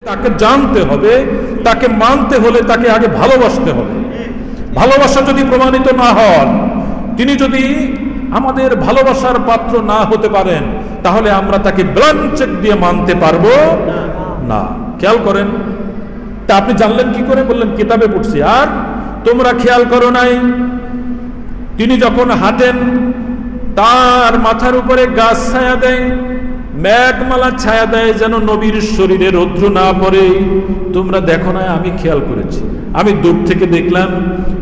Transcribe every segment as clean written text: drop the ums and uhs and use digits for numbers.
তাকে জানতে হবে, তাকে মানতে হলে তাকে আগে ভালোবাসতে হবে। ভালোবাসা যদি প্রমাণিত না হন, তিনি যদি আমাদের ভালোবাসার পাত্র না হতে পারেন, তাহলে আমরা তাকে ব্ল্যাঙ্ক চেক দিয়ে মানতে পারবো না। খেয়াল করেন, তা আপনি জানলেন কি করে? বললেন কিতাবে পড়ছি। আর তোমরা খেয়াল করো নাই, তিনি যখন হাঁটেন তার মাথার উপরে গাছ ছায়া দেয়, মেঘমালা ছায়া দেয়, যেন নবীর শরীরে রৌদ্র না পড়ে। তোমরা দেখো না? আমি খেয়াল করেছি। আমি দূর থেকে দেখলাম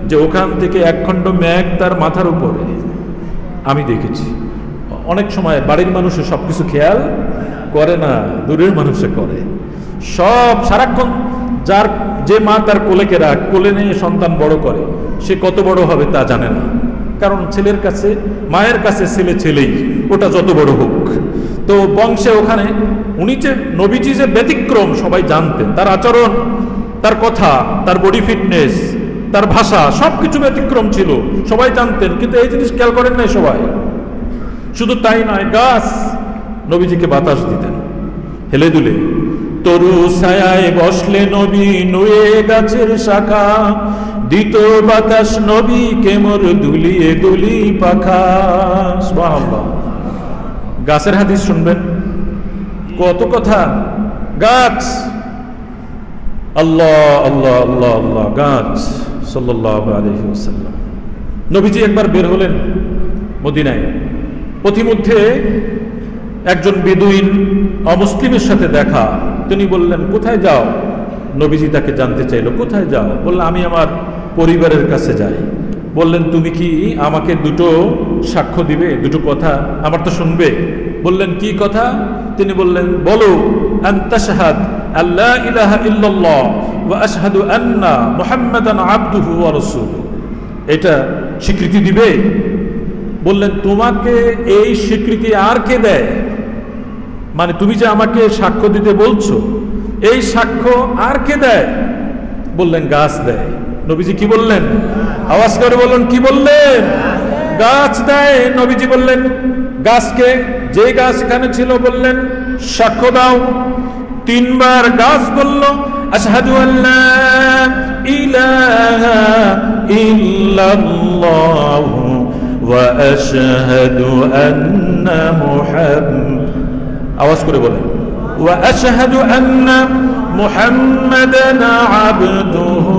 যে ওখান থেকে একখণ্ড মেঘ তার মাথার উপরে, আমি দেখেছি। অনেক সময় বাড়ির মানুষে সবকিছু খেয়াল করে না, দূরের মানুষে করে সব। সারাক্ষণ যে মা তার কোলে নিয়ে সন্তান বড় করে, সে কত বড় হবে তা জানে না। কারণ ছেলের কাছে, মায়ের কাছে ছেলে ছেলেই, ওটা যত বড় হোক। তো বংশে ওখানে উনি যে নবীজি যে ব্যতিক্রম সবাই জানতেন, তার আচরণ, তার কথা, তার বডি ফিটনেস, তার ভাষা, সবকিছু ব্যতিক্রম ছিল, সবাই জানতেন। কিন্তু এই জিনিস খেয়াল করেন নাই সবাই। শুধু তাই নয়, গাছ নবীজিকে বাতাস দিতেন হেলে দুলে। তরু ছায়ায় বসলে নবী নুয়ে গাছের শাখা, দিত বাতাস নবী কেমর দুলিয়ে দুলি পাখা। সুবহানাল্লাহ। গাছের হাদিস শুনবেন, কত কথা। গাছ, আল্লাহ আল্লাহ আল্লাহ আল্লাহ, গাছ সাল্লাল্লাহু আলাইহি ওয়াসাল্লাম। নবীজি একবার বের হলেন মদিনায়, পথিমধ্যে একজন বেদুইন অমুসলিমের সাথে দেখা। তিনি বললেন কোথায় যাও? নবীজি তাকে জানতে চাইল কোথায় যাও? বললেন আমি আমার পরিবারের কাছে যাই। বললেন তুমি কি আমাকে দুটো সাক্ষ্য দিবে, দুটো কথা আমার তো শুনবে। বললেন কি কথা? তিনি বললেন বলো, আনতা শাহাদ আল্লা ইলাহা ইল্লাল্লাহ ওয়া আশহাদু আন্না মুহাম্মাদান আবদুহু ওয়া রাসূলুহু। এটা স্বীকৃতি দিবে? বললেন তোমাকে এই স্বীকৃতি আর কে দেয়? মানে তুমি যে আমাকে সাক্ষ্য দিতে বলছো, এই সাক্ষ্য আর কে দেয়? বললেন গাছ দেয়। নবীজি কি বললেন? আওয়াজ করে বললেন কি বললেন? গাছ দেয়। নবীজি বললেন গাছকে, যে গাছ এখানে ছিল, বললেন সাক্ষ্য দাও। তিনবার গাছ বলল আশহাদু আল্লা ইলাহা ইল্লাল্লাহ ওয়া আশহাদু আন্না মুহাম্মাদ, আওয়াজ করে বলেন ওয়া আশহাদু আন্না মুহাম্মাদান আবদুহু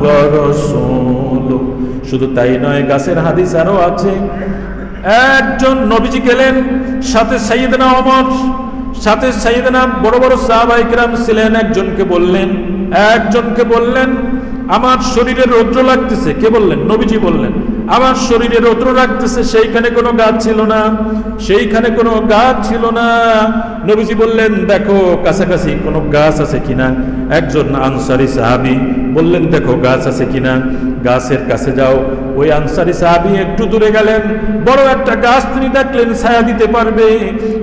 ওয়া রাসূলুহু। শুধু তাই নয়, গাছের হাদিস আরো আছে। একজন নবীজি গেলেন, সাথে সাইয়েদনা ওমর, সাথে সাইয়েদনা বড় বড় সাহাবায়ে কিরাম ছিলেন। একজনকে বললেন আমার শরীরে রৌদ্র লাগতেছে। কে বললেন? নবীজি বললেন আমার শরীরে রৌদ্র লাগতেছে। সেইখানে কোনো গাছ ছিল না, সেইখানে কোনো গাছ ছিল না। নবীজি বললেন দেখো কাছাকাছি কোনো গাছ আছে কিনা। একজন আনসারী সাহাবী বললেন দেখো গাছ আছে কিনা, গাছের কাছে যাও। ওই আনসারী সাহাবী একটু দূরে গেলেন, বড় একটা গাছ তিনি দেখলেন ছায়া দিতে পারবে।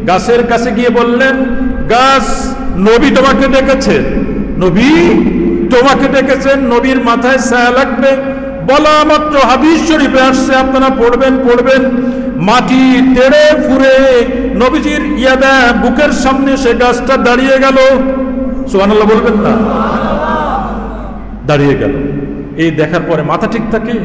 গাছের কাছে গিয়ে বললেন গাছ, নবী তোমাকে ডেকেছেন, নবী তোমাকে ডেকেছেন, নবীর মাথায় ছায়া লাগবে। বলা মাত্র হাদিস শরীফে আসছে, আপনারা পড়বেন। মাটি তেড়ে ফুরে নবীজির ইয়াদা বুকের সামনে সে গাছটা দাঁড়িয়ে গেল। সুবহানাল্লাহ বলবেন না? দাঁড়িয়ে গেল। এই দেখার পরে মাথা ঠিক থাকে?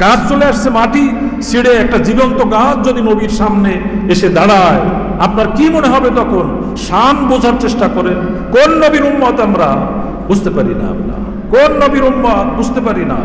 গাছ চলে আসছে, মাটি ছিঁড়ে একটা জীবন্ত গাছ যদি নবীর সামনে এসে দাঁড়ায়, আপনার কি মনে হবে তখন? শান বোঝার চেষ্টা করেন। কোন নবীর উম্মত আমরা বুঝতে পারি না, আমরা কোন নবীর উম্মত বুঝতে পারি না।